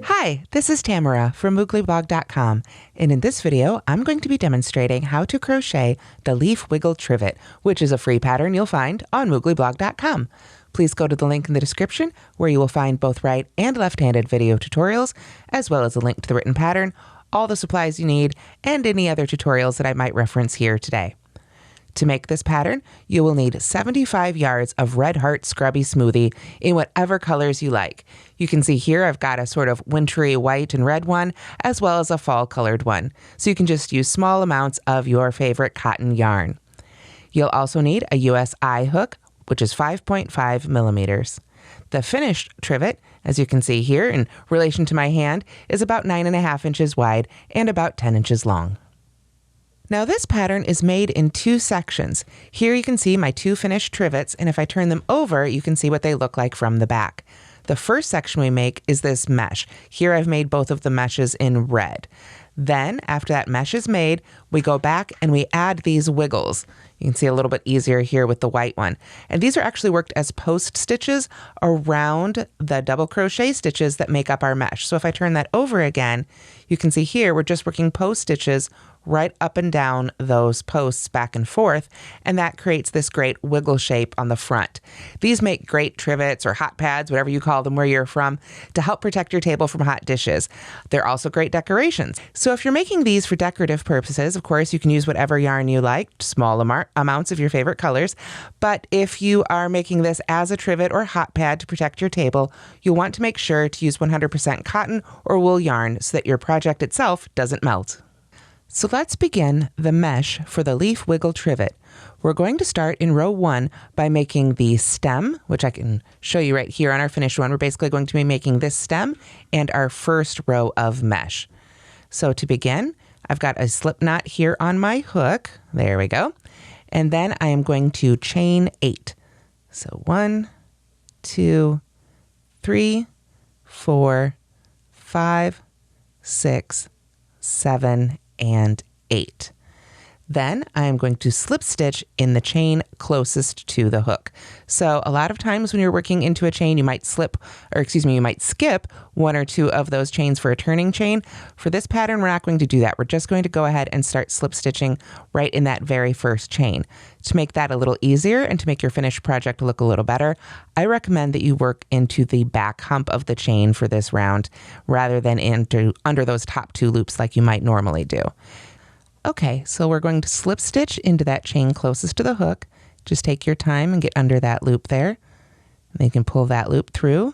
Hi, this is Tamara from mooglyblog.com, and in this video I'm going to be demonstrating how to crochet the Leaf Wiggle Trivet, which is a free pattern you'll find on mooglyblog.com. Please go to the link in the description where you will find both right and left-handed video tutorials, as well as a link to the written pattern, all the supplies you need, and any other tutorials that I might reference here today. To make this pattern, you will need 75 yards of Red Heart Scrubby Smoothie in whatever colors you like. You can see here I've got a sort of wintry white and red one, as well as a fall colored one. So you can just use small amounts of your favorite cotton yarn. You'll also need a US eye hook, which is 5.5 millimeters. The finished trivet, as you can see here in relation to my hand, is about 9.5 inches wide and about 10 inches long. Now this pattern is made in two sections. Here you can see my two finished trivets, and if I turn them over, you can see what they look like from the back. The first section we make is this mesh. Here I've made both of the meshes in red. Then, after that mesh is made, we go back and we add these wiggles. You can see a little bit easier here with the white one. And these are actually worked as post stitches around the double crochet stitches that make up our mesh. So if I turn that over again, you can see here we're just working post stitches right up and down those posts back and forth, and that creates this great wiggle shape on the front. These make great trivets or hot pads, whatever you call them where you're from, to help protect your table from hot dishes. They're also great decorations. So if you're making these for decorative purposes, of course, you can use whatever yarn you like, small amounts of your favorite colors. But if you are making this as a trivet or hot pad to protect your table, you'll want to make sure to use 100% cotton or wool yarn so that your project itself doesn't melt. So let's begin the mesh for the Leaf Wiggle Trivet. We're going to start in row 1 by making the stem, which I can show you right here on our finished one. We're basically going to be making this stem and our first row of mesh. So to begin, I've got a slip knot here on my hook. There we go. And then I am going to chain 8. So 1, 2, 3, 4, 5, 6, 7, and 8. Then I'm going to slip stitch in the chain closest to the hook. So a lot of times when you're working into a chain, you might skip one or two of those chains for a turning chain. For this pattern, we're not going to do that. We're just going to go ahead and start slip stitching right in that very first chain. To make that a little easier and to make your finished project look a little better, I recommend that you work into the back hump of the chain for this round rather than under those top 2 loops like you might normally do. Okay, so we're going to slip stitch into that chain closest to the hook. Just take your time and get under that loop there. Then you can pull that loop through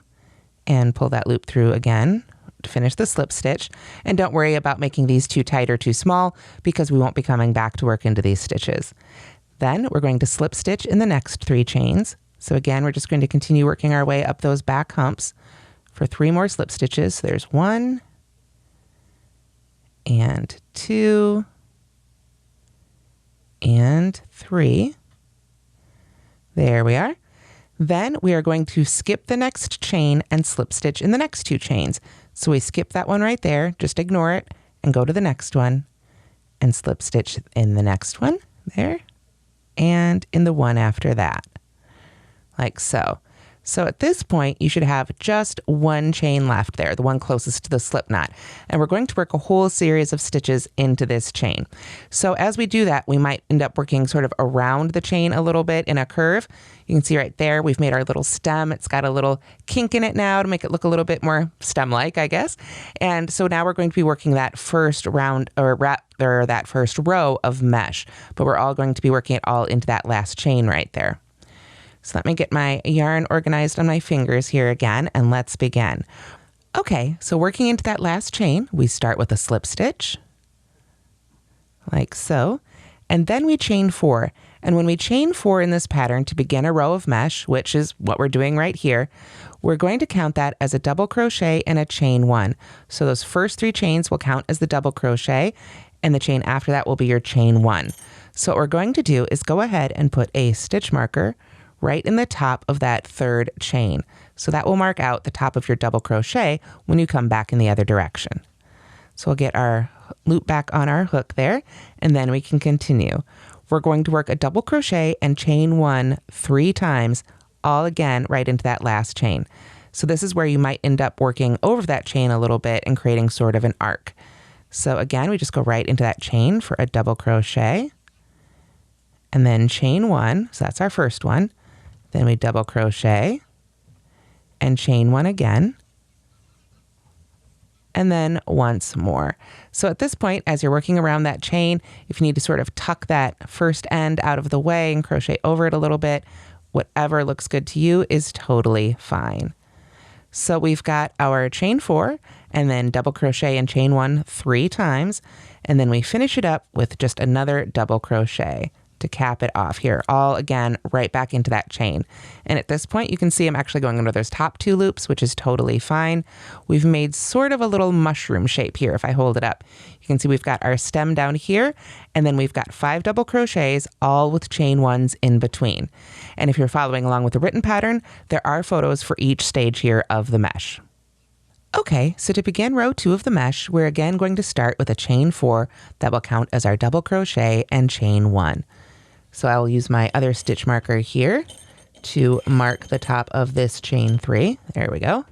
and pull that loop through again to finish the slip stitch. And don't worry about making these too tight or too small because we won't be coming back to work into these stitches. Then we're going to slip stitch in the next 3 chains. So again, we're just going to continue working our way up those back humps for 3 more slip stitches. So there's 1 and 2 and 3. There we are. Then we are going to skip the next chain and slip stitch in the next 2 chains. So we skip that one right there, just ignore it and go to the next one and slip stitch in the next one there and in the one after that, like so. So at this point, you should have just 1 chain left there, the one closest to the slip knot. And we're going to work a whole series of stitches into this chain. So as we do that, we might end up working sort of around the chain a little bit in a curve. You can see right there, we've made our little stem. It's got a little kink in it now to make it look a little bit more stem-like, I guess. And so now we're going to be working that first round or that first row of mesh, but we're all going to be working it all into that last chain right there. So let me get my yarn organized on my fingers here again, and let's begin. Okay, so working into that last chain, we start with a slip stitch, like so, and then we chain 4. And when we chain 4 in this pattern to begin a row of mesh, which is what we're doing right here, we're going to count that as a double crochet and a chain 1. So those first 3 chains will count as the double crochet, and the chain after that will be your chain 1. So what we're going to do is go ahead and put a stitch marker right in the top of that 3rd chain. So that will mark out the top of your double crochet when you come back in the other direction. So we'll get our loop back on our hook there, and then we can continue. We're going to work a double crochet and chain 1 3 times all again right into that last chain. So this is where you might end up working over that chain a little bit and creating sort of an arc. So again, we just go right into that chain for a double crochet, and then chain one, so that's our first one. Then we double crochet and chain one again, and then once more. So at this point, as you're working around that chain, if you need to sort of tuck that first end out of the way and crochet over it a little bit, whatever looks good to you is totally fine. So we've got our chain 4 and then double crochet and chain 1 3 times, and then we finish it up with just another double crochet to cap it off here, all again right back into that chain. And at this point you can see I'm actually going under those top 2 loops, which is totally fine. We've made sort of a little mushroom shape here. If I hold it up, you can see we've got our stem down here, and then we've got 5 double crochets, all with chain 1s in between. And if you're following along with the written pattern, there are photos for each stage here of the mesh. Okay, so to begin row 2 of the mesh, we're again going to start with a chain 4 that will count as our double crochet and chain 1. So I will use my other stitch marker here to mark the top of this chain 3. There we go.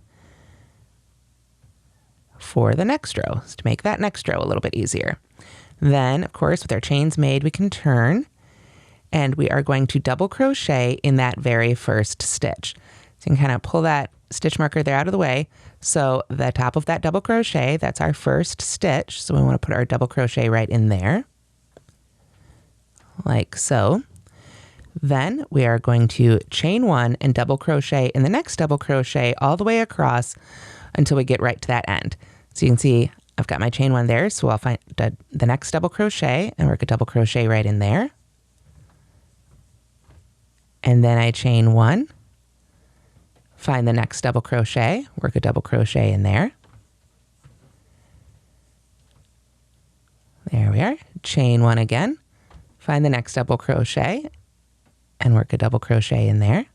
For the next row, to make that next row a little bit easier. Then, of course, with our chains made, we can turn, and we are going to double crochet in that very first stitch. So you can kind of pull that stitch marker there out of the way. So the top of that double crochet, that's our first stitch. So we want to put our double crochet right in there, like so. Then we are going to chain 1 and double crochet in the next double crochet all the way across until we get right to that end. So you can see I've got my chain 1 there, so I'll find the next double crochet and work a double crochet right in there. And then I chain 1, find the next double crochet, work a double crochet in there. There we are. Chain 1 again, find the next double crochet and work a double crochet in there,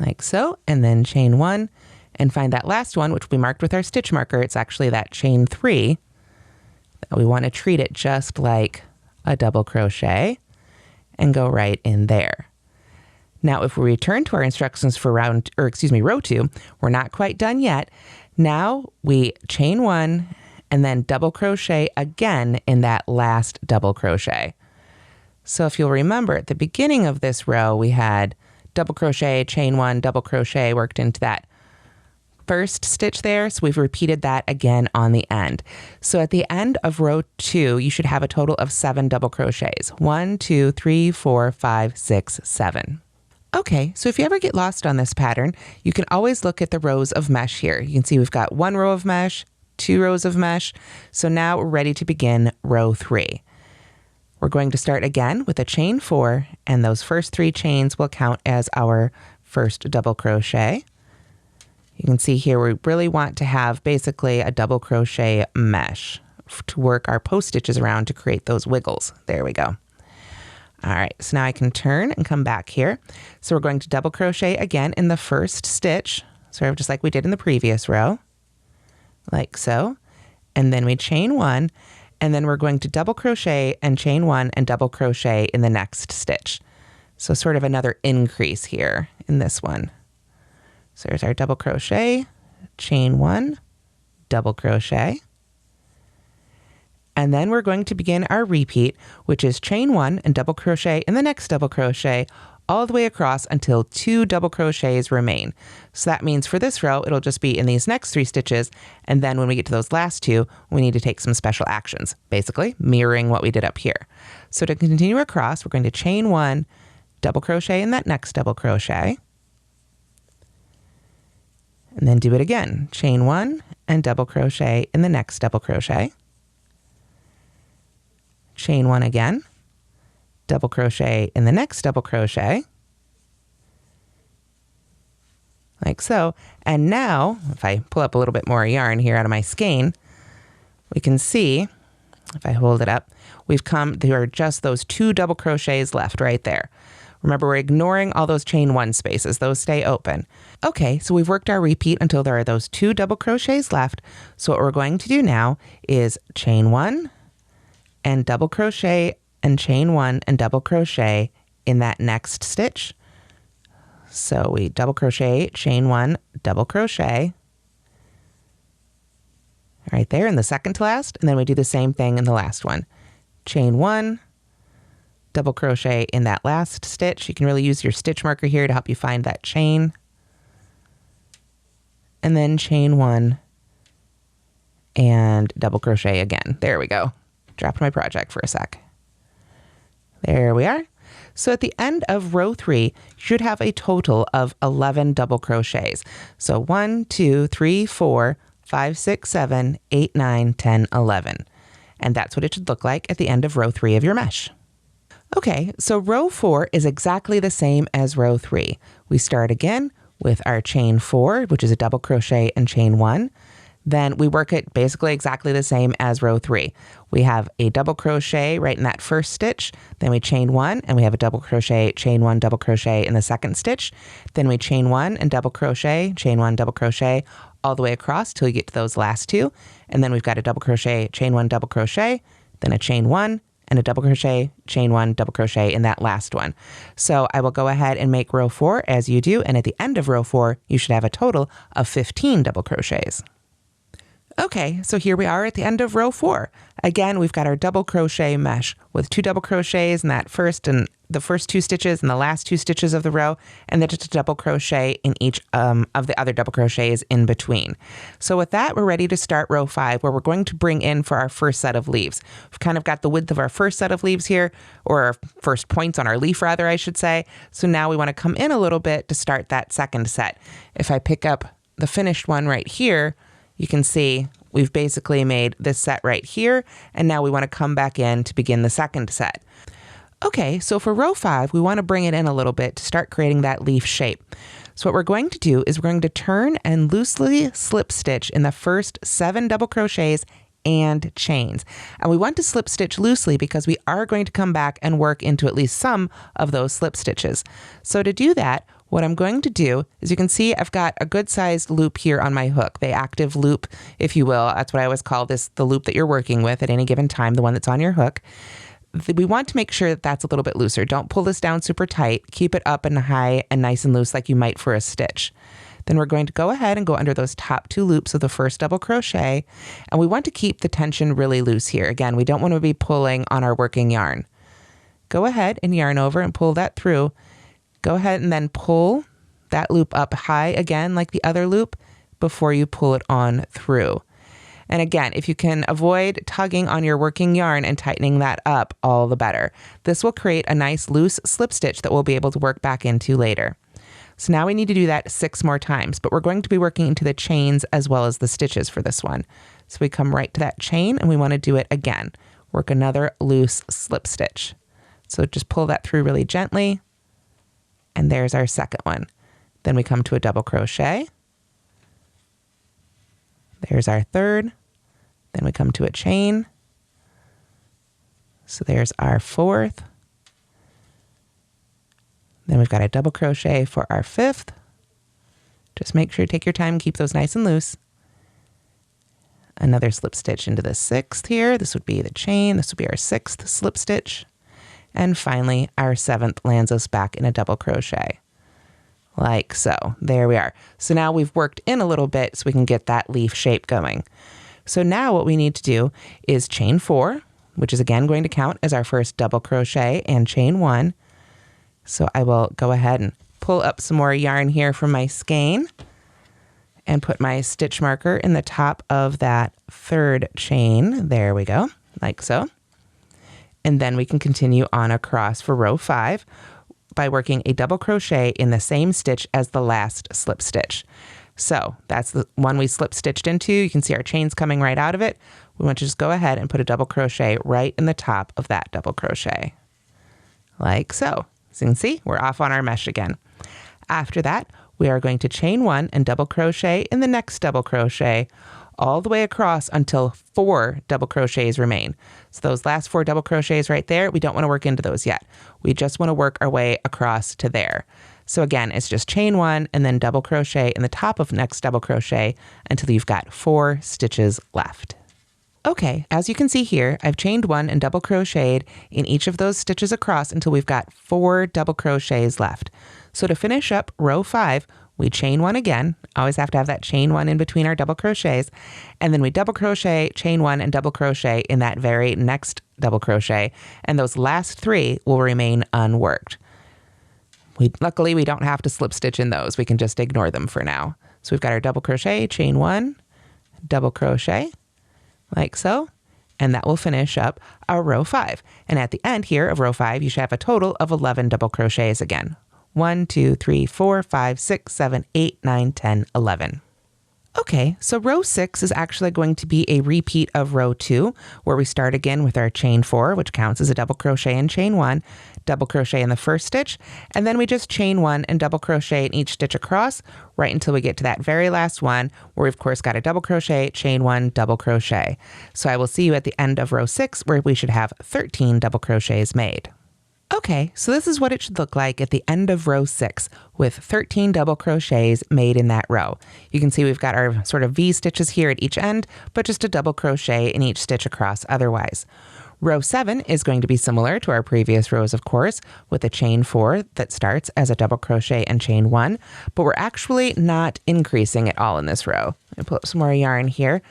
like so, and then chain 1 and find that last one, which we marked with our stitch marker. It's actually that chain 3. We want to treat it just like a double crochet and go right in there. Now, if we return to our instructions for row 2, we're not quite done yet. Now we chain 1 and then double crochet again in that last double crochet. So if you'll remember, at the beginning of this row, we had double crochet, chain 1, double crochet worked into that first stitch there. So we've repeated that again on the end. So at the end of row 2, you should have a total of 7 double crochets. 1, 2, 3, 4, 5, 6, 7. Okay, so if you ever get lost on this pattern, you can always look at the rows of mesh here. You can see we've got 1 row of mesh, 2 rows of mesh. So now we're ready to begin row 3. We're going to start again with a chain 4, and those first 3 chains will count as our first double crochet. You can see here we really want to have basically a double crochet mesh to work our post stitches around to create those wiggles. There we go. All right, so now I can turn and come back here. So we're going to double crochet again in the first stitch, sort of just like we did in the previous row, like so. And then we chain 1, and then we're going to double crochet and chain 1 and double crochet in the next stitch. So sort of another increase here in this one. So there's our double crochet, chain 1, double crochet. And then we're going to begin our repeat, which is chain 1 and double crochet in the next double crochet all the way across until 2 double crochets remain. So that means for this row, it'll just be in these next 3 stitches. And then when we get to those last 2, we need to take some special actions, basically mirroring what we did up here. So to continue across, we're going to chain 1, double crochet in that next double crochet. And then do it again. Chain 1 and double crochet in the next double crochet. Chain 1 again, double crochet in the next double crochet, like so. And now, if I pull up a little bit more yarn here out of my skein, we can see, if I hold it up, there are just those 2 double crochets left right there. Remember, we're ignoring all those chain 1 spaces. Those stay open. Okay, so we've worked our repeat until there are those 2 double crochets left. So what we're going to do now is chain 1 and double crochet and chain 1 and double crochet in that next stitch. So we double crochet, chain 1, double crochet right there in the second to last, and then we do the same thing in the last one. Chain 1, double crochet in that last stitch. You can really use your stitch marker here to help you find that chain. And then chain 1 and double crochet again. There we go. Dropped my project for a sec. There we are. So at the end of row 3, you should have a total of 11 double crochets. So 1, 2, 3, 4, 5, 6, 7, 8, 9, 10, 11. And that's what it should look like at the end of row 3 of your mesh. Okay, so row 4 is exactly the same as row 3. We start again with our chain 4, which is a double crochet and chain 1. Then we work it basically exactly the same as row 3. We have a double crochet right in that first stitch, then we chain 1 and we have a double crochet, chain 1, double crochet in the second stitch. Then we chain 1 and double crochet, chain 1, double crochet all the way across till you get to those last two. And then we've got a double crochet, chain 1, double crochet, then a chain 1 and a double crochet, chain 1, double crochet in that last one. So I will go ahead and make row 4 as you do, and at the end of row 4, you should have a total of 15 double crochets. Okay, so here we are at the end of row 4. Again, we've got our double crochet mesh with 2 double crochets in that first and the first 2 stitches and the last 2 stitches of the row, and then just a double crochet in each of the other double crochets in between. So with that, we're ready to start row 5, where we're going to bring in for our first set of leaves. We've kind of got the width of our first set of leaves here, or our first points on our leaf rather, I should say. So now we want to come in a little bit to start that second set. If I pick up the finished one right here, you can see we've basically made this set right here, and now we want to come back in to begin the second set. Okay, so for row 5, we want to bring it in a little bit to start creating that leaf shape. So what we're going to do is we're going to turn and loosely slip stitch in the first 7 double crochets and chains. And we want to slip stitch loosely because we are going to come back and work into at least some of those slip stitches. So to do that, what I'm going to do is, you can see I've got a good sized loop here on my hook, the active loop, if you will. That's what I always call this, the loop that you're working with at any given time, the one that's on your hook. We want to make sure that that's a little bit looser. Don't pull this down super tight. Keep it up and high and nice and loose like you might for a stitch. Then we're going to go ahead and go under those top 2 loops of the first double crochet, and we want to keep the tension really loose here. Again, we don't want to be pulling on our working yarn. Go ahead and yarn over and pull that through. Go ahead and then pull that loop up high again like the other loop before you pull it on through. And again, if you can avoid tugging on your working yarn and tightening that up, all the better. This will create a nice loose slip stitch that we'll be able to work back into later. So now we need to do that 6 more times, but we're going to be working into the chains as well as the stitches for this one. So we come right to that chain and we want to do it again. Work another loose slip stitch. So just pull that through really gently. And there's our second one. Then we come to a double crochet. There's our third. Then we come to a chain. So there's our fourth. Then we've got a double crochet for our fifth. Just make sure you take your time, keep those nice and loose. Another slip stitch into the sixth here. This would be the chain. This would be our 6th slip stitch. And finally, our 7th lands us back in a double crochet. Like so. There we are. So now we've worked in a little bit so we can get that leaf shape going. So now what we need to do is chain 4, which is again going to count as our first double crochet, and chain 1. So I will go ahead and pull up some more yarn here from my skein and put my stitch marker in the top of that 3rd chain. There we go, like so. And then we can continue on across for row 5 by working a double crochet in the same stitch as the last slip stitch. So that's the one we slip stitched into. You can see our chains coming right out of it. We want to just go ahead and put a double crochet right in the top of that double crochet. Like so. So you can see we're off on our mesh again. After that, we are going to chain 1 and double crochet in the next double crochet all the way across until 4 double crochets remain. So those last 4 double crochets right there, we don't want to work into those yet. We just want to work our way across to there. So again, it's just chain 1 and then double crochet in the top of next double crochet until you've got 4 stitches left. Okay, as you can see here, I've chained 1 and double crocheted in each of those stitches across until we've got 4 double crochets left. So to finish up row 5, we chain 1 again. Always have to have that chain 1 in between our double crochets. And then we double crochet, chain 1, and double crochet in that very next double crochet. And those last 3 will remain unworked. Luckily, we don't have to slip stitch in those. We can just ignore them for now. So we've got our double crochet, chain 1, double crochet, like so, and that will finish up our row 5. And at the end here of row 5, you should have a total of 11 double crochets again. 1, 2, 3, 4, 5, 6, 7, 8, 9, 10, 11. Okay, so row 6 is actually going to be a repeat of row 2, where we start again with our chain 4, which counts as a double crochet and chain 1, double crochet in the first stitch, and then we just chain 1 and double crochet in each stitch across, right until we get to that very last one, where we've of course got a double crochet, chain 1, double crochet. So I will see you at the end of row 6, where we should have 13 double crochets made. Okay, so this is what it should look like at the end of row 6 with 13 double crochets made in that row. You can see we've got our sort of V stitches here at each end, but just a double crochet in each stitch across otherwise. Row 7 is going to be similar to our previous rows, of course, with a chain 4 that starts as a double crochet and chain 1, but we're actually not increasing at all in this row. Let me pull up some more yarn here.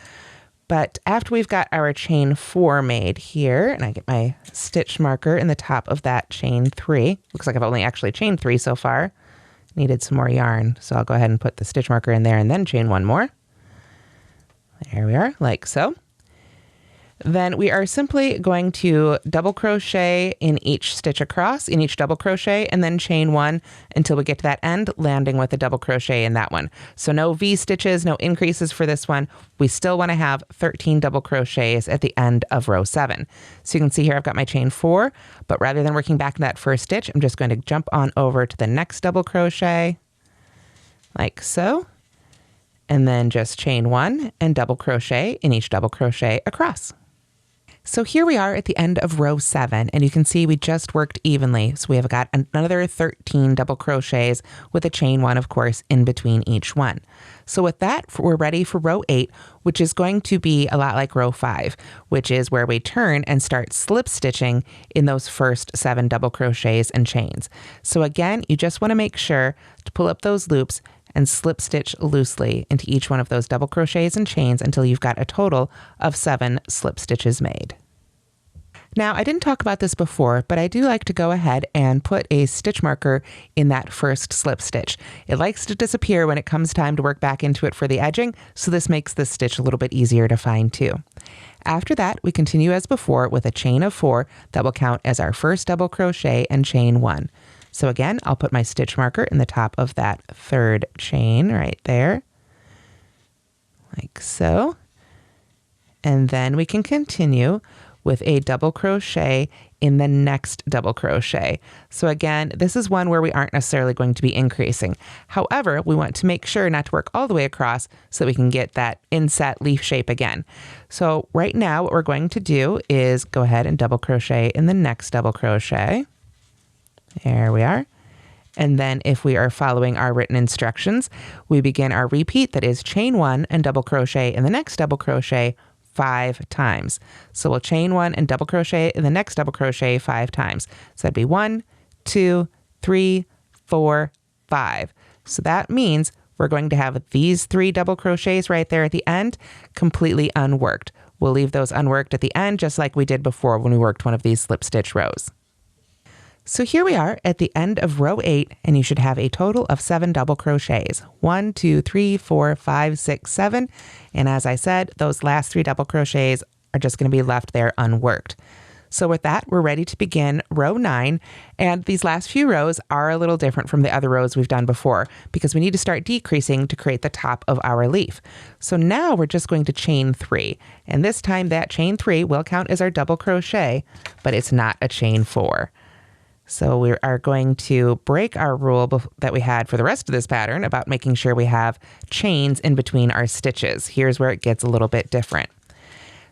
But after we've got our chain 4 made here, and I get my stitch marker in the top of that chain 3, looks like I've only actually chained 3 so far. Needed some more yarn, so I'll go ahead and put the stitch marker in there and then chain 1 more. There we are, like so. Then we are simply going to double crochet in each stitch across, in each double crochet, and then chain 1 until we get to that end, landing with a double crochet in that one. So no V stitches, no increases for this one. We still want to have 13 double crochets at the end of row 7. So you can see here I've got my chain 4, but rather than working back in that first stitch, I'm just going to jump on over to the next double crochet, like so, and then just chain 1 and double crochet in each double crochet across. So here we are at the end of row 7, and you can see we just worked evenly. So we have got another 13 double crochets with a chain 1, of course, in between each one. So with that, we're ready for row 8, which is going to be a lot like row 5, which is where we turn and start slip stitching in those first 7 double crochets and chains. So again, you just want to make sure to pull up those loops and slip stitch loosely into each one of those double crochets and chains until you've got a total of 7 slip stitches made. Now, I didn't talk about this before, but I do like to go ahead and put a stitch marker in that first slip stitch. It likes to disappear when it comes time to work back into it for the edging, so this makes this stitch a little bit easier to find too. After that, we continue as before with a chain of 4 that will count as our first double crochet and chain 1. So again, I'll put my stitch marker in the top of that third chain right there, like so. And then we can continue with a double crochet in the next double crochet. So again, this is one where we aren't necessarily going to be increasing. However, we want to make sure not to work all the way across so that we can get that inset leaf shape again. So right now, what we're going to do is go ahead and double crochet in the next double crochet. There we are. And then if we are following our written instructions, we begin our repeat that is chain 1 and double crochet in the next double crochet 5 times. So we'll chain 1 and double crochet in the next double crochet 5 times. So that'd be 1, 2, 3, 4, 5. So that means we're going to have these 3 double crochets right there at the end completely unworked. We'll leave those unworked at the end just like we did before when we worked one of these slip stitch rows. So here we are at the end of row 8, and you should have a total of 7 double crochets. 1, 2, 3, 4, 5, 6, 7. And as I said, those last 3 double crochets are just going to be left there unworked. So with that, we're ready to begin row 9. And these last few rows are a little different from the other rows we've done before because we need to start decreasing to create the top of our leaf. So now we're just going to chain 3. And this time that chain 3 will count as our double crochet, but it's not a chain 4. So we are going to break our rule that we had for the rest of this pattern about making sure we have chains in between our stitches. Here's where it gets a little bit different.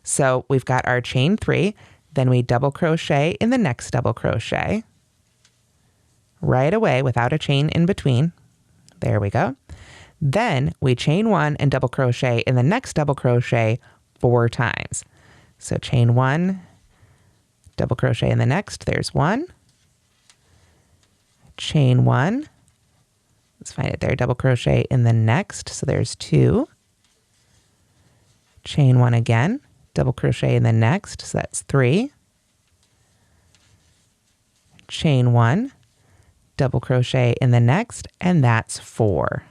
So we've got our chain 3, then we double crochet in the next double crochet right away without a chain in between. There we go. Then we chain 1 and double crochet in the next double crochet 4 times. So chain 1, double crochet in the next, there's 1, chain 1, let's find it there, double crochet in the next, so there's 2, chain 1 again, double crochet in the next, so that's 3, chain 1, double crochet in the next, and that's 4.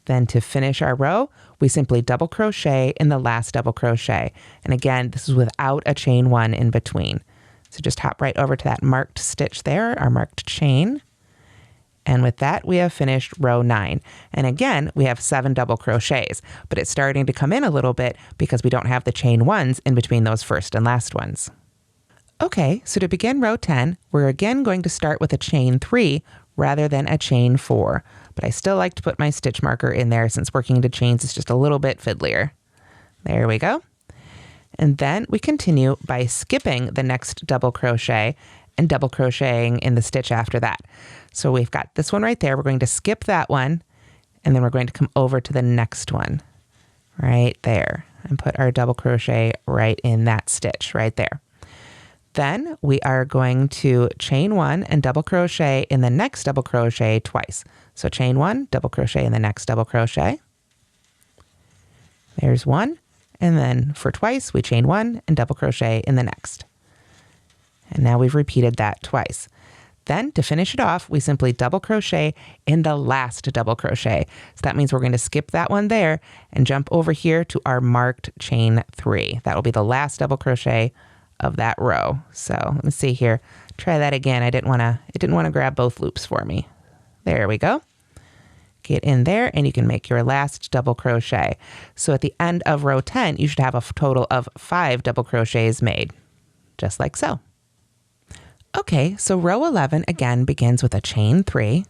Then to finish our row, we simply double crochet in the last double crochet. And again, this is without a chain 1 in between. So just hop right over to that marked stitch there, our marked chain. And with that, we have finished row 9. And again, we have 7 double crochets, but it's starting to come in a little bit because we don't have the chain 1s in between those first and last ones. Okay, so to begin row 10, we're again going to start with a chain 3 rather than a chain 4. But I still like to put my stitch marker in there since working into chains is just a little bit fiddlier. There we go. And then we continue by skipping the next double crochet and double crocheting in the stitch after that. So we've got this one right there. We're going to skip that one, and then we're going to come over to the next one right there and put our double crochet right in that stitch right there. Then we are going to chain 1 and double crochet in the next double crochet twice. So chain 1, double crochet in the next double crochet. There's 1. And then for twice, we chain 1 and double crochet in the next. And now we've repeated that twice. Then to finish it off, we simply double crochet in the last double crochet. So that means we're going to skip that one there and jump over here to our marked chain 3. That will be the last double crochet of that row. So let me see here. Try that again. It didn't want to grab both loops for me. There we go. Get in there and you can make your last double crochet. So at the end of row 10, you should have a total of 5 double crochets made, just like so. Okay, so row 11 again begins with a chain 3.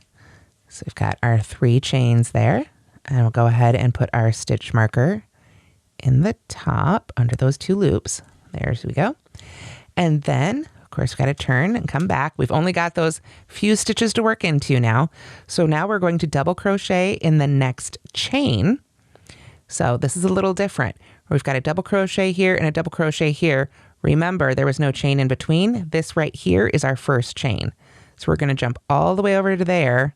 So we've got our 3 chains there, and we'll go ahead and put our stitch marker in the top under those 2 loops. There we go. And then, of course, we've got to turn and come back. We've only got those few stitches to work into now. So now we're going to double crochet in the next chain. So this is a little different. We've got a double crochet here and a double crochet here. Remember, there was no chain in between. This right here is our first chain. So we're going to jump all the way over to there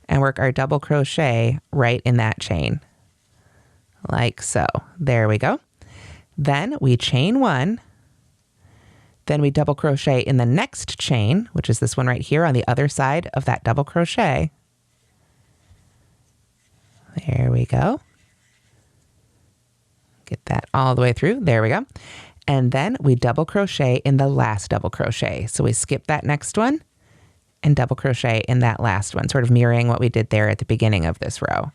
and work our double crochet right in that chain. Like so. There we go. Then we chain 1. Then we double crochet in the next chain, which is this one right here on the other side of that double crochet. There we go. Get that all the way through. There we go. And then we double crochet in the last double crochet. So we skip that next one and double crochet in that last one, sort of mirroring what we did there at the beginning of this row.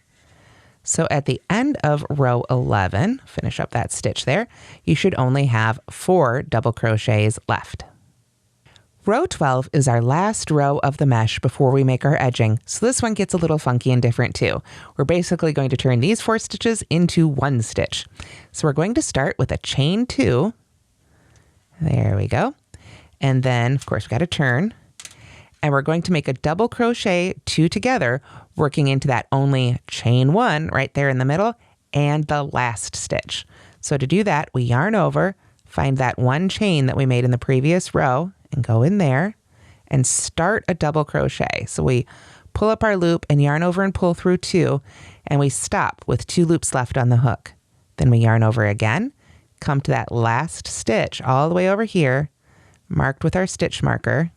So at the end of row 11, finish up that stitch there, you should only have 4 double crochets left. Row 12 is our last row of the mesh before we make our edging, so this one gets a little funky and different too. We're basically going to turn these 4 stitches into 1 stitch. So we're going to start with a chain 2. There we go. And then, of course, we've got to turn. And we're going to make a double crochet 2 together, working into that only chain 1 right there in the middle and the last stitch. So to do that, we yarn over, find that 1 chain that we made in the previous row and go in there and start a double crochet. So we pull up our loop and yarn over and pull through 2, and we stop with 2 loops left on the hook. Then we yarn over again, come to that last stitch all the way over here, marked with our stitch marker.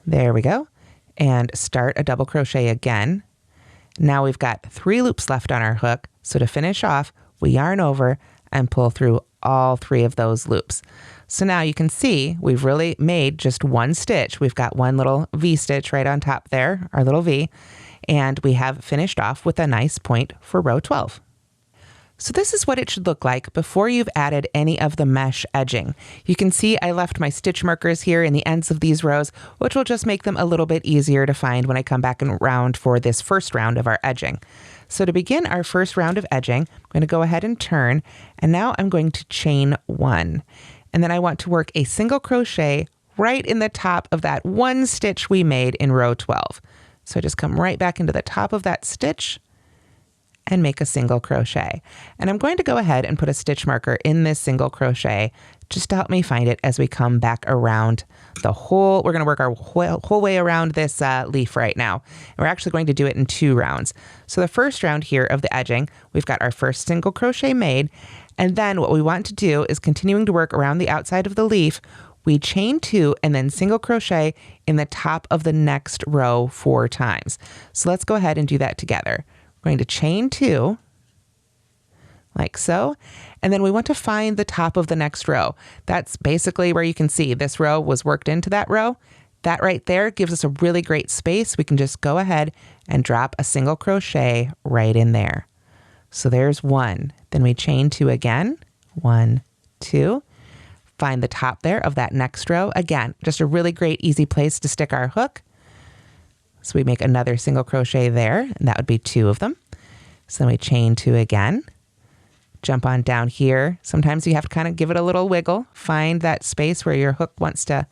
There we go. And start a double crochet again. Now we've got 3 loops left on our hook. So to finish off, we yarn over and pull through all 3 of those loops. So now you can see we've really made just 1 stitch. We've got 1 little V stitch right on top there, our little V, and we have finished off with a nice point for row 12. So this is what it should look like before you've added any of the mesh edging. You can see I left my stitch markers here in the ends of these rows, which will just make them a little bit easier to find when I come back around for this first round of our edging. So to begin our first round of edging, I'm going to go ahead and turn, and now I'm going to chain 1. And then I want to work a single crochet right in the top of that 1 stitch we made in row 12. So I just come right back into the top of that stitch and make a single crochet. And I'm going to go ahead and put a stitch marker in this single crochet just to help me find it as we come back around the whole, we're going to work our whole way around this leaf right now. And we're actually going to do it in 2 rounds. So the first round here of the edging, we've got our first single crochet made. And then what we want to do is continuing to work around the outside of the leaf, we chain 2 and then single crochet in the top of the next row 4 times. So let's go ahead and do that together. We're going to chain 2, like so, and then we want to find the top of the next row. That's basically where you can see this row was worked into that row. That right there gives us a really great space. We can just go ahead and drop a single crochet right in there. So there's 1. Then we chain 2 again, 1, 2. Find the top there of that next row. Again, just a really great easy place to stick our hook. So we make another single crochet there, and that would be 2 of them. So then we chain 2 again, jump on down here. Sometimes you have to kind of give it a little wiggle, find that space where your hook wants to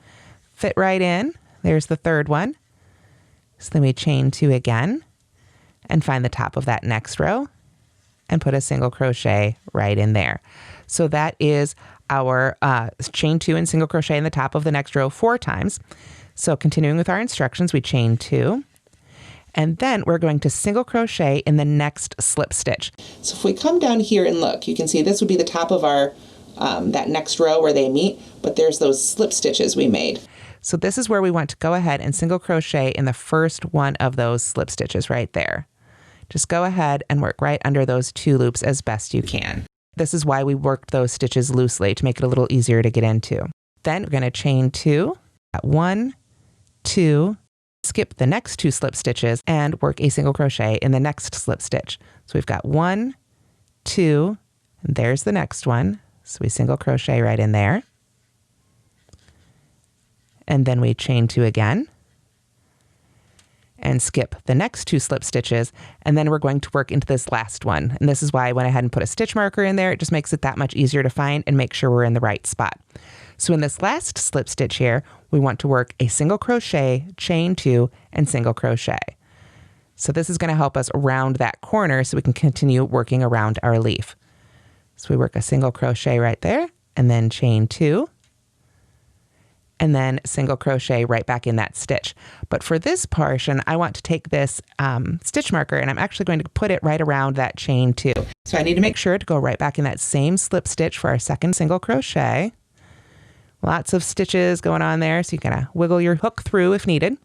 fit right in. There's the 3rd one. So then we chain 2 again and find the top of that next row and put a single crochet right in there. So that is our chain 2 and single crochet in the top of the next row 4 times. So continuing with our instructions, we chain 2, and then we're going to single crochet in the next slip stitch. So if we come down here and look, you can see this would be the top of our, that next row where they meet, but there's those slip stitches we made. So this is where we want to go ahead and single crochet in the first one of those slip stitches right there. Just go ahead and work right under those 2 loops as best you can. This is why we worked those stitches loosely, to make it a little easier to get into. Then we're going to chain 2, 1, 2, skip the next 2 slip stitches and work a single crochet in the next slip stitch. So we've got 1, 2, and there's the next one. So we single crochet right in there. And then we chain 2 again and skip the next 2 slip stitches. And then we're going to work into this last one. And this is why I went ahead and put a stitch marker in there. It just makes it that much easier to find and make sure we're in the right spot. So in this last slip stitch here, we want to work a single crochet, chain 2, and single crochet. So this is going to help us round that corner so we can continue working around our leaf. So we work a single crochet right there, and then chain 2, and then single crochet right back in that stitch. But for this portion, I want to take this stitch marker, and I'm actually going to put it right around that chain 2. So I need to make sure to go right back in that same slip stitch for our second single crochet. Lots of stitches going on there, so you can wiggle your hook through if needed.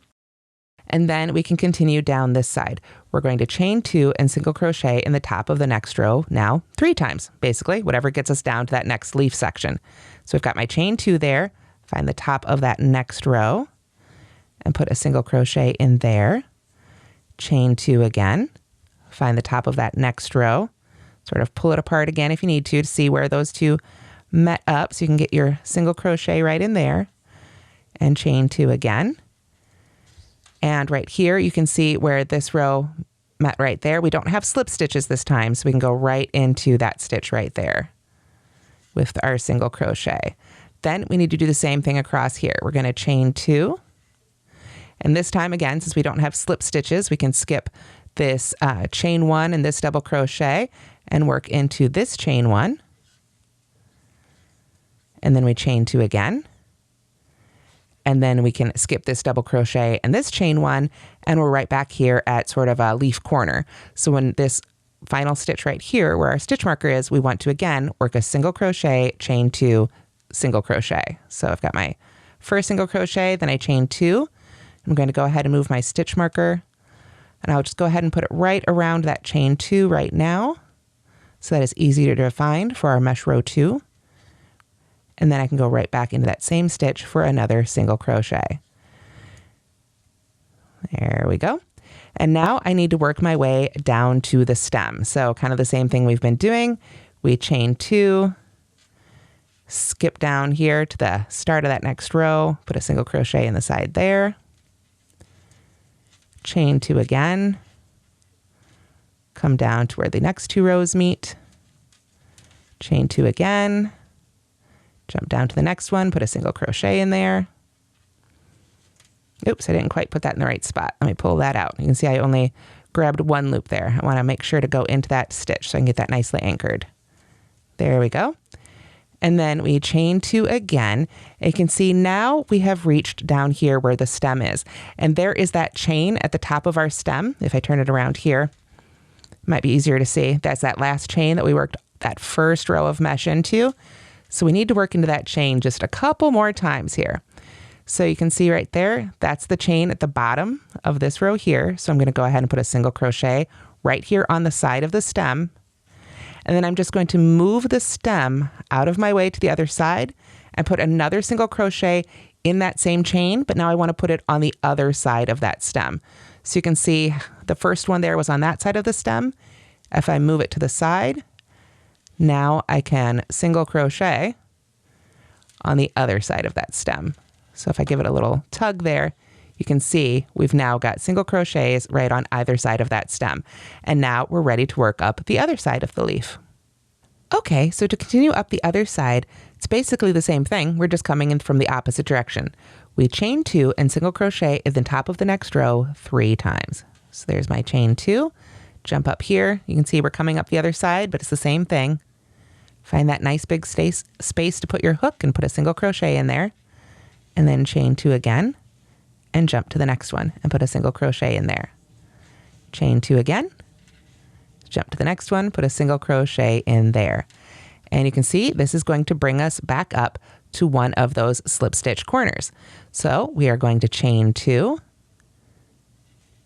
And then we can continue down this side. We're going to chain 2 and single crochet in the top of the next row now 3 times, basically, whatever gets us down to that next leaf section. So I've got my chain 2 there, find the top of that next row, and put a single crochet in there. Chain 2 again, find the top of that next row, sort of pull it apart again if you need to see where those 2 met up, so you can get your single crochet right in there, and chain 2 again. And right here you can see where this row met right there. We don't have slip stitches this time, so we can go right into that stitch right there with our single crochet. Then we need to do the same thing across here. We're going to chain 2, and this time again, since we don't have slip stitches, we can skip this chain 1 and this double crochet and work into this chain 1. And then we chain 2 again. And then we can skip this double crochet and this chain 1, and we're right back here at sort of a leaf corner. So when this final stitch right here, where our stitch marker is, we want to again work a single crochet, chain 2, single crochet. So I've got my first single crochet, then I chain 2. I'm going to go ahead and move my stitch marker, and I'll just go ahead and put it right around that chain 2 right now, so that it's easier to find for our mesh row 2. And then I can go right back into that same stitch for another single crochet. There we go. And now I need to work my way down to the stem. So kind of the same thing we've been doing. We chain 2, skip down here to the start of that next row, put a single crochet in the side there, chain 2 again, come down to where the next 2 rows meet, chain 2 again, jump down to the next one, put a single crochet in there. Oops, I didn't quite put that in the right spot. Let me pull that out. You can see I only grabbed one loop there. I want to make sure to go into that stitch so I can get that nicely anchored. There we go. And then we chain 2 again. You can see now we have reached down here where the stem is. And there is that chain at the top of our stem. If I turn it around here, it might be easier to see. That's that last chain that we worked that first row of mesh into. So we need to work into that chain just a couple more times here. So you can see right there, that's the chain at the bottom of this row here. So I'm going to go ahead and put a single crochet right here on the side of the stem. And then I'm just going to move the stem out of my way to the other side and put another single crochet in that same chain, but now I want to put it on the other side of that stem. So you can see the first one there was on that side of the stem. If I move it to the side, now I can single crochet on the other side of that stem. So if I give it a little tug there, you can see we've now got single crochets right on either side of that stem. And now we're ready to work up the other side of the leaf. Okay, so to continue up the other side, it's basically the same thing. We're just coming in from the opposite direction. We chain 2 and single crochet at the top of the next row 3 times. So there's my chain 2, jump up here. You can see we're coming up the other side, but it's the same thing. Find that nice big space to put your hook and put a single crochet in there. And then chain 2 again. And jump to the next one and put a single crochet in there. Chain 2 again, jump to the next one, put a single crochet in there. And you can see this is going to bring us back up to one of those slip stitch corners. So we are going to chain 2,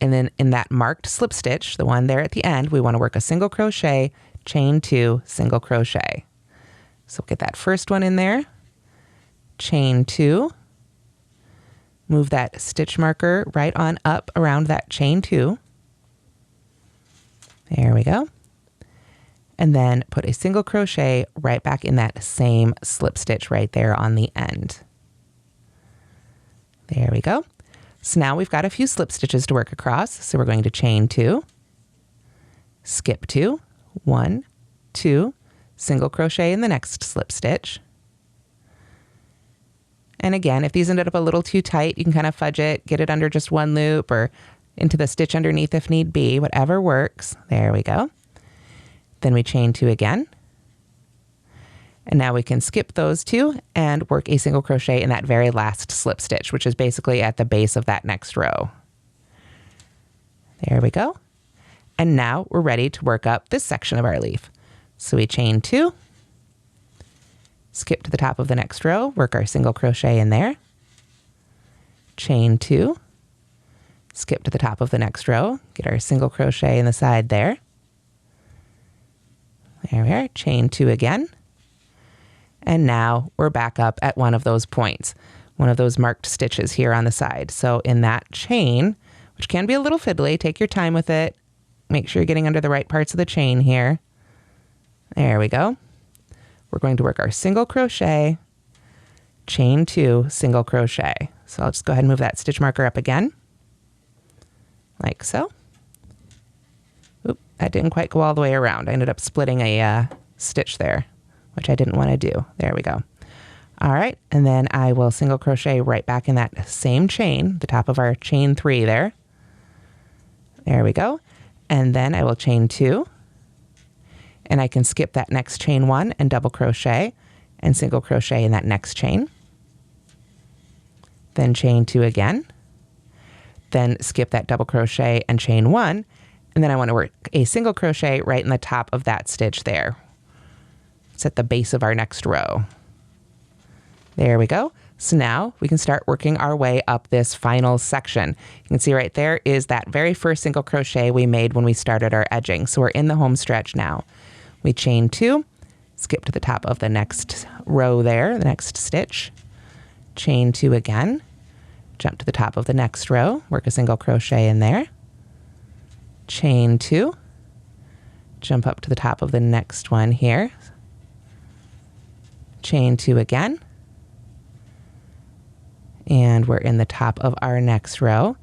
and then in that marked slip stitch, the one there at the end, we want to work a single crochet, chain 2, single crochet. So get that first one in there, chain 2, move that stitch marker right on up around that chain 2. There we go. And then put a single crochet right back in that same slip stitch right there on the end. There we go. So now we've got a few slip stitches to work across. So we're going to chain 2, skip 2, 1, 2, single crochet in the next slip stitch. And again, if these ended up a little too tight, you can kind of fudge it, get it under just one loop or into the stitch underneath if need be, whatever works. There we go. Then we chain 2 again. And now we can skip those 2 and work a single crochet in that very last slip stitch, which is basically at the base of that next row. There we go. And now we're ready to work up this section of our leaf. So we chain 2, skip to the top of the next row, work our single crochet in there, chain 2, skip to the top of the next row, get our single crochet in the side there. There we are, chain 2 again. And now we're back up at one of those points, one of those marked stitches here on the side. So in that chain, which can be a little fiddly, take your time with it. Make sure you're getting under the right parts of the chain here. There we go. We're going to work our single crochet, chain 2, single crochet. So I'll just go ahead and move that stitch marker up again, like so. Oop, that didn't quite go all the way around. I ended up splitting a stitch there, which I didn't want to do. There we go. All right, and then I will single crochet right back in that same chain, the top of our chain 3 there. There we go. And then I will chain 2. And I can skip that next chain 1 and double crochet and single crochet in that next chain. Then chain 2 again. Then skip that double crochet and chain 1. And then I want to work a single crochet right in the top of that stitch there. It's at the base of our next row. There we go. So now we can start working our way up this final section. You can see right there is that very first single crochet we made when we started our edging. So we're in the home stretch now. We chain 2, skip to the top of the next row there, the next stitch, chain 2 again, jump to the top of the next row, work a single crochet in there, chain 2, jump up to the top of the next one here, chain 2 again, and we're in the top of our next row.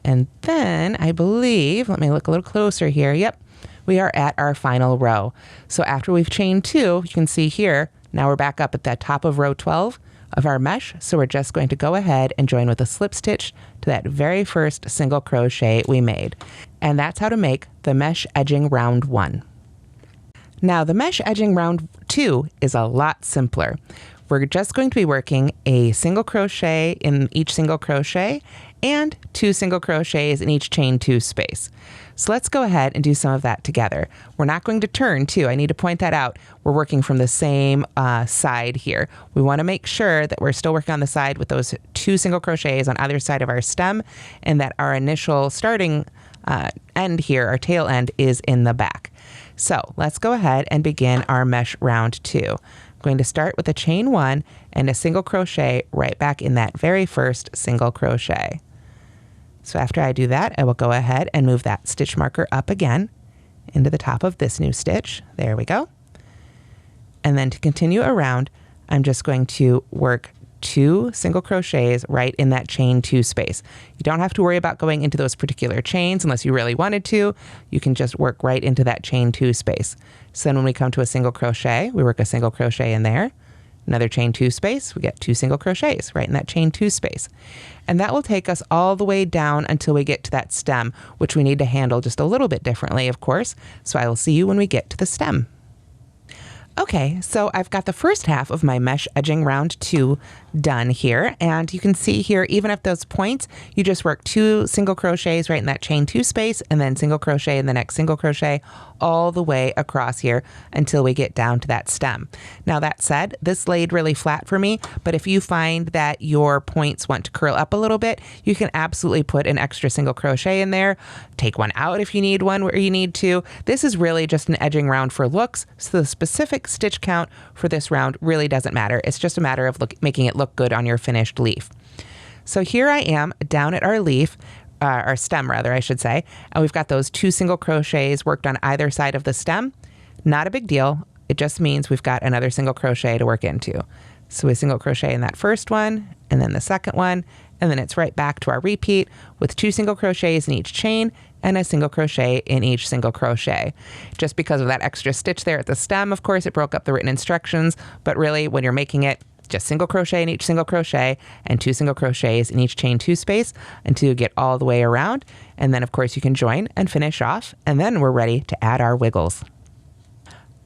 And then I believe, let me look a little closer here. Yep, we are at our final row. So after we've chained 2, you can see here, now we're back up at that top of row 12. of our mesh, so we're just going to go ahead and join with a slip stitch to that very first single crochet we made. And that's how to make the mesh edging round 1. Now the mesh edging round 2 is a lot simpler. We're just going to be working a single crochet in each single crochet and 2 single crochets in each chain 2 space. So let's go ahead and do some of that together. We're not going to turn too. I need to point that out. We're working from the same side here. We want to make sure that we're still working on the side with those 2 single crochets on either side of our stem, and that our initial starting end here, our tail end, is in the back. So let's go ahead and begin our mesh round 2. I'm going to start with a chain 1 and a single crochet right back in that very first single crochet. So after I do that, I will go ahead and move that stitch marker up again into the top of this new stitch. There we go. And then to continue around, I'm just going to work 2 single crochets right in that chain 2 space. You don't have to worry about going into those particular chains unless you really wanted to. You can just work right into that chain 2 space. So then when we come to a single crochet, we work a single crochet in there. Another chain 2 space, we get 2 single crochets right in that chain 2 space. And that will take us all the way down until we get to that stem, which we need to handle just a little bit differently, of course. So I will see you when we get to the stem. Okay, so I've got the first half of my mesh edging round 2 done here, and you can see here, even at those points, you just work 2 single crochets right in that chain 2 space, and then single crochet in the next single crochet all the way across here until we get down to that stem. Now that said, this laid really flat for me, but if you find that your points want to curl up a little bit, you can absolutely put an extra single crochet in there, take one out if you need one where you need to. This is really just an edging round for looks, so the specific stitch count for this round really doesn't matter. It's just a matter of making it look good on your finished leaf. So here I am down at our leaf, our stem rather, I should say, and we've got those 2 single crochets worked on either side of the stem. Not a big deal. It just means we've got another single crochet to work into. So we single crochet in that first one, and then the second one, and then it's right back to our repeat with 2 single crochets in each chain and a single crochet in each single crochet. Just because of that extra stitch there at the stem, of course, it broke up the written instructions, but really when you're making it, just single crochet in each single crochet and 2 single crochets in each chain 2 space until you get all the way around. And then of course you can join and finish off, and then we're ready to add our wiggles.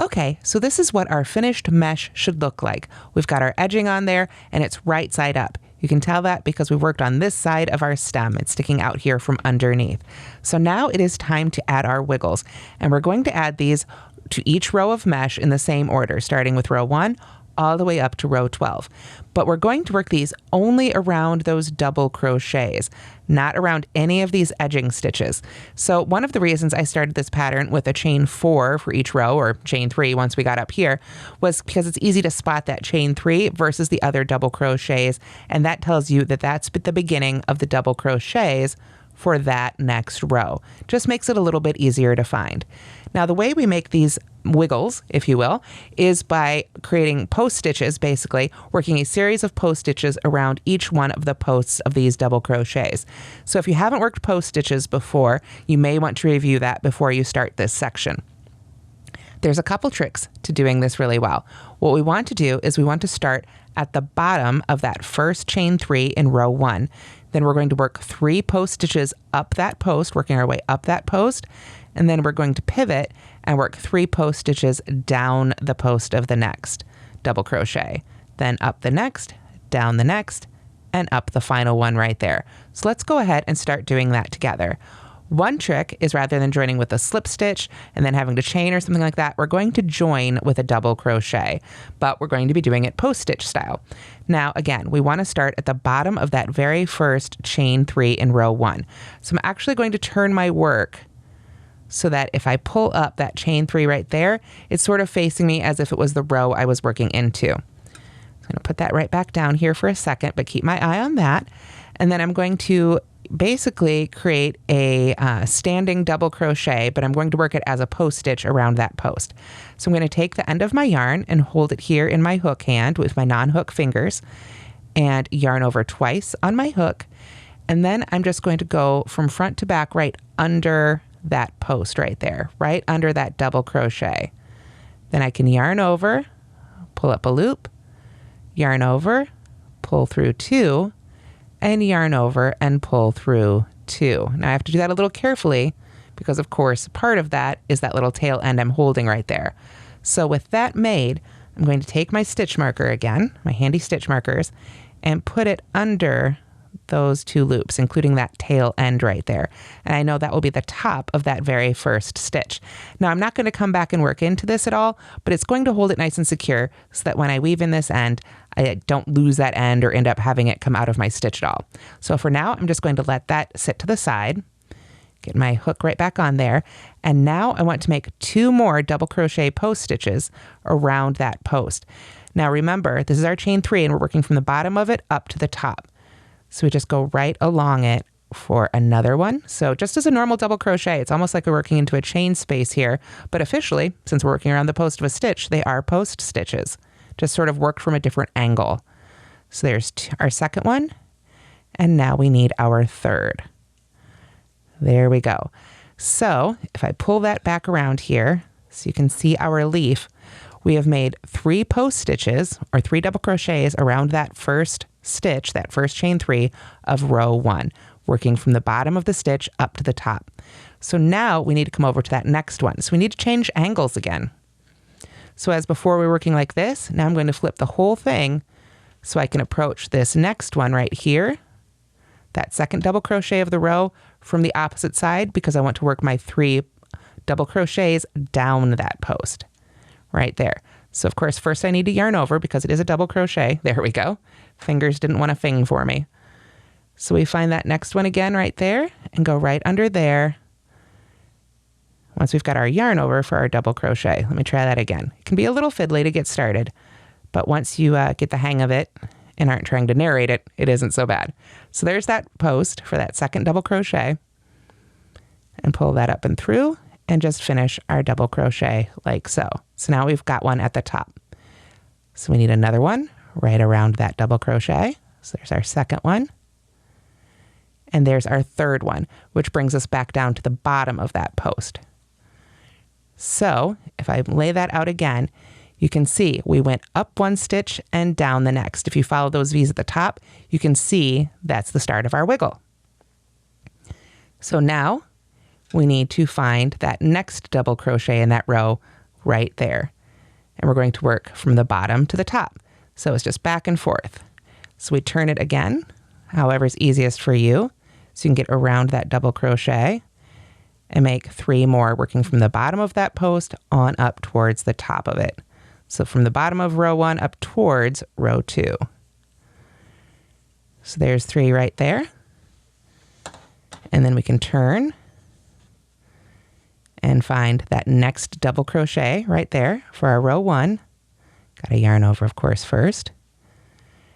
Okay, so this is what our finished mesh should look like. We've got our edging on there and it's right side up. You can tell that because we worked on this side of our stem. It's sticking out here from underneath. So now it is time to add our wiggles, and we're going to add these to each row of mesh in the same order, starting with row 1 all the way up to row 12. But we're going to work these only around those double crochets, not around any of these edging stitches. So one of the reasons I started this pattern with a chain 4 for each row, or chain 3 once we got up here, was because it's easy to spot that chain 3 versus the other double crochets, and that tells you that that's the beginning of the double crochets for that next row. Just makes it a little bit easier to find. Now the way we make these wiggles, if you will, is by creating post stitches, basically working a series of post stitches around each one of the posts of these double crochets. So if you haven't worked post stitches before, you may want to review that before you start this section. There's a couple tricks to doing this really well. What we want to do is we want to start at the bottom of that first chain 3 in row 1. Then we're going to work 3 post stitches up that post, working our way up that post, and then we're going to pivot and work 3 post stitches down the post of the next double crochet, then up the next, down the next, and up the final one right there. So let's go ahead and start doing that together. One trick is, rather than joining with a slip stitch and then having to chain or something like that, we're going to join with a double crochet, but we're going to be doing it post stitch style. Now, again, we want to start at the bottom of that very first chain 3 in row 1. So I'm actually going to turn my work so that if I pull up that chain 3 right there, it's sort of facing me as if it was the row I was working into. So I'm going to put that right back down here for a second, but keep my eye on that. And then I'm going to basically create a standing double crochet, but I'm going to work it as a post stitch around that post. So I'm going to take the end of my yarn and hold it here in my hook hand with my non-hook fingers and yarn over twice on my hook. And then I'm just going to go from front to back right under that post right there, right under that double crochet. Then I can yarn over, pull up a loop, yarn over, pull through 2, and yarn over and pull through 2. Now I have to do that a little carefully because of course part of that is that little tail end I'm holding right there. So with that made, I'm going to take my stitch marker again, my handy stitch markers, and put it under those 2 loops, including that tail end right there. And I know that will be the top of that very first stitch. Now I'm not going to come back and work into this at all, but it's going to hold it nice and secure so that when I weave in this end, I don't lose that end or end up having it come out of my stitch at all. So for now, I'm just going to let that sit to the side, get my hook right back on there. And now I want to make 2 more double crochet post stitches around that post. Now remember, this is our chain 3 and we're working from the bottom of it up to the top. So we just go right along it for another one. So just as a normal double crochet, it's almost like we're working into a chain space here, but officially, since we're working around the post of a stitch, they are post stitches, just sort of worked from a different angle. So there's our second one, and now we need our third. There we go. So if I pull that back around here, so you can see our leaf, we have made 3 post stitches or 3 double crochets around that first stitch, that first chain 3 of row 1, working from the bottom of the stitch up to the top. So now we need to come over to that next one. So we need to change angles again. So as before we were working like this, now I'm going to flip the whole thing so I can approach this next one right here, that second double crochet of the row, from the opposite side because I want to work my 3 double crochets down that post right there. So of course, first I need to yarn over because it is a double crochet. There we go. Fingers didn't want to fing for me. So we find that next one again right there and go right under there. Once we've got our yarn over for our double crochet, let me try that again. It can be a little fiddly to get started, but once you get the hang of it and aren't trying to narrate it, it isn't so bad. So there's that post for that second double crochet, and pull that up and through and just finish our double crochet like so. So now we've got one at the top. So we need another one right around that double crochet. So there's our second one. And there's our third one, which brings us back down to the bottom of that post. So if I lay that out again, you can see we went up 1 stitch and down the next. If you follow those V's at the top, you can see that's the start of our wiggle. So now we need to find that next double crochet in that row right there. And we're going to work from the bottom to the top. So it's just back and forth. So we turn it again, however's easiest for you. So you can get around that double crochet and make 3 more, working from the bottom of that post on up towards the top of it. So from the bottom of row 1 up towards row 2. So there's 3 right there. And then we can turn and find that next double crochet right there for our row 1. Got to yarn over, of course, first.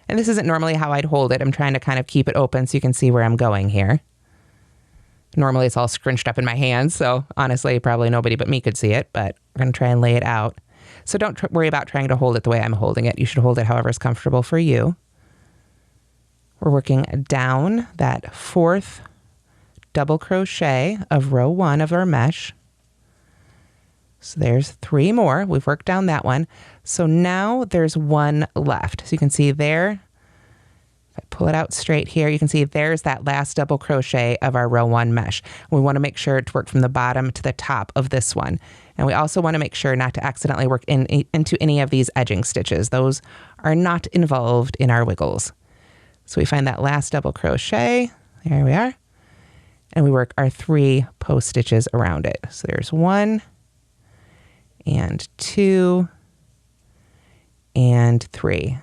And this isn't normally how I'd hold it. I'm trying to kind of keep it open so you can see where I'm going here. Normally it's all scrunched up in my hands, so honestly, probably nobody but me could see it, but we're going to try and lay it out. So don't worry about trying to hold it the way I'm holding it. You should hold it however is comfortable for you. We're working down that 4th double crochet of row 1 of our mesh. So there's 3 more. We've worked down that one. So now there's 1 left. So you can see there, if I pull it out straight here, you can see there's that last double crochet of our row 1 mesh. We want to make sure to work from the bottom to the top of this one. And we also want to make sure not to accidentally work into any of these edging stitches. Those are not involved in our wiggles. So we find that last double crochet. There we are. And we work our 3 post stitches around it. So there's 1 and 2 and 3.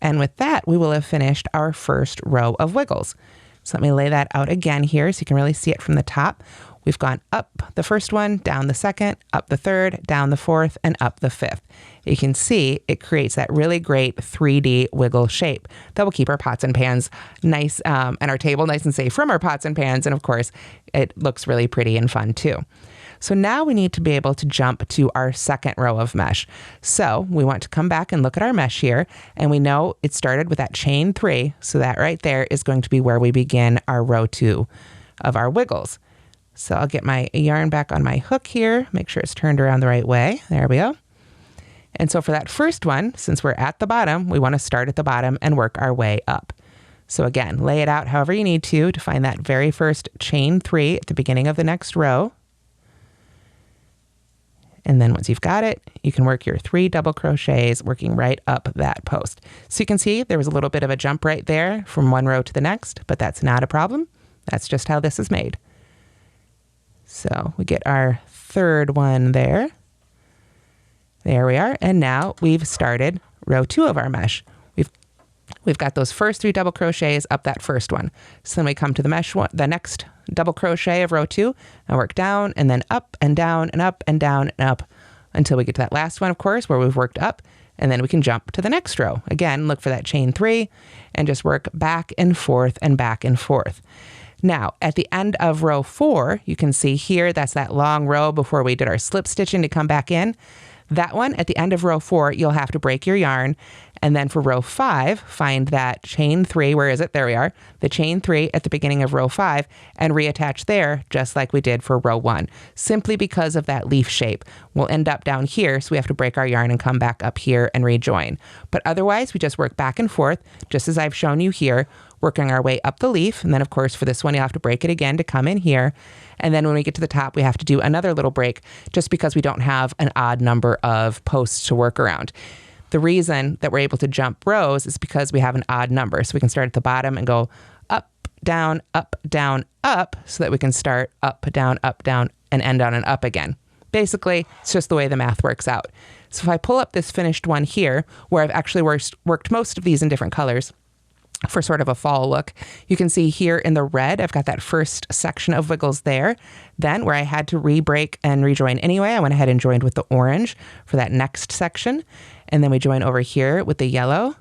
And with that, we will have finished our first row of wiggles. So let me lay that out again here so you can really see it from the top. We've gone up the first one, down the second, up the third, down the 4th, and up the 5th. You can see it creates that really great 3D wiggle shape that will keep our pots and pans nice and our table nice and safe from our pots and pans. And of course, it looks really pretty and fun too. So now we need to be able to jump to our second row of mesh. So we want to come back and look at our mesh here, and we know it started with that chain 3. So that right there is going to be where we begin our row 2 of our wiggles. So I'll get my yarn back on my hook here, make sure it's turned around the right way. There we go. And so for that first one, since we're at the bottom, we want to start at the bottom and work our way up. So again, lay it out however you need to find that very first chain 3 at the beginning of the next row. And then once you've got it, you can work your 3 double crochets working right up that post. So you can see there was a little bit of a jump right there from one row to the next, but that's not a problem. That's just how this is made. So we get our third one there. There we are. And now we've started row 2 of our mesh. We've got those first 3 double crochets up that first one. So then we come to the mesh one, the next double crochet of row 2 and work down and then up and down and up and down and up until we get to that last one, of course, where we've worked up, and then we can jump to the next row. Again, look for that chain 3 and just work back and forth and back and forth. Now, at the end of row 4, you can see here, that's that long row before we did our slip stitching to come back in. That one, at the end of row 4, you'll have to break your yarn. And then for row 5, find that chain 3, where is it? There we are, the chain 3 at the beginning of row 5 and reattach there just like we did for row 1. Simply because of that leaf shape. We'll end up down here, so we have to break our yarn and come back up here and rejoin. But otherwise, we just work back and forth, just as I've shown you here, working our way up the leaf. And then of course, for this one, you'll have to break it again to come in here. And then when we get to the top, we have to do another little break just because we don't have an odd number of posts to work around. The reason that we're able to jump rows is because we have an odd number. So we can start at the bottom and go up, down, up, so that we can start up, down, and end on an up again. Basically, it's just the way the math works out. So if I pull up this finished one here, where I've actually worked most of these in different colors, for sort of a fall look. You can see here in the red, I've got that first section of wiggles there. Then where I had to re-break and rejoin anyway, I went ahead and joined with the orange for that next section. And then we join over here with the yellow.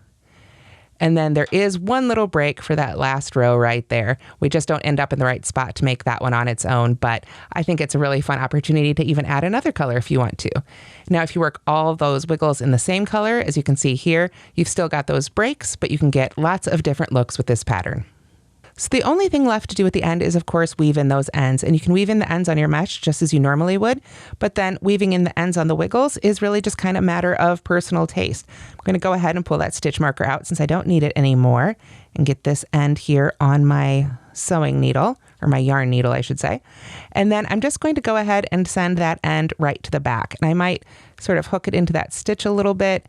And then there is one little break for that last row right there. We just don't end up in the right spot to make that one on its own, but I think it's a really fun opportunity to even add another color if you want to. Now, if you work all those wiggles in the same color, as you can see here, you've still got those breaks, but you can get lots of different looks with this pattern. So the only thing left to do at the end is, of course, weave in those ends. And you can weave in the ends on your mesh just as you normally would, but then weaving in the ends on the wiggles is really just kind of a matter of personal taste. I'm going to go ahead and pull that stitch marker out since I don't need it anymore and get this end here on my sewing needle, or my yarn needle, I should say. And then I'm just going to go ahead and send that end right to the back. And I might sort of hook it into that stitch a little bit.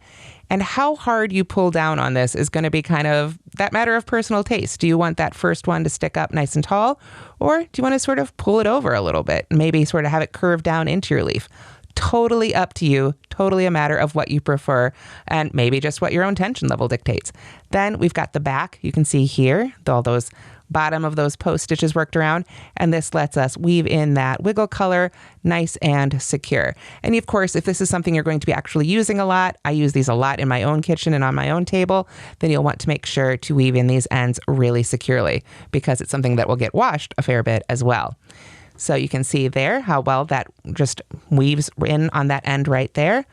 And how hard you pull down on this is going to be kind of that matter of personal taste. Do you want that first one to stick up nice and tall? Or do you want to sort of pull it over a little bit and maybe sort of have it curve down into your leaf? Totally up to you, totally a matter of what you prefer, and maybe just what your own tension level dictates. Then we've got the back. You can see here, all those bottom of those post stitches worked around, and this lets us weave in that wiggle color nice and secure. And of course, if this is something you're going to be actually using a lot, I use these a lot in my own kitchen and on my own table, then you'll want to make sure to weave in these ends really securely because it's something that will get washed a fair bit as well. So you can see there how well that just weaves in on that end right there.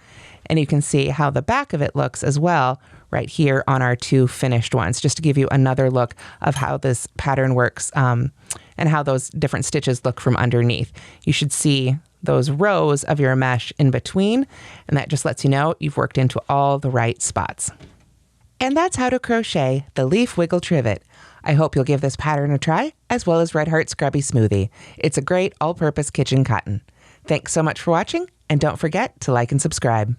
And you can see how the back of it looks as well right here on our 2 finished ones, just to give you another look of how this pattern works and how those different stitches look from underneath. You should see those rows of your mesh in between, and that just lets you know you've worked into all the right spots. And that's how to crochet the Leaf Wiggle Trivet. I hope you'll give this pattern a try, as well as Red Heart Scrubby Smoothie. It's a great all-purpose kitchen cotton. Thanks so much for watching, and don't forget to like and subscribe.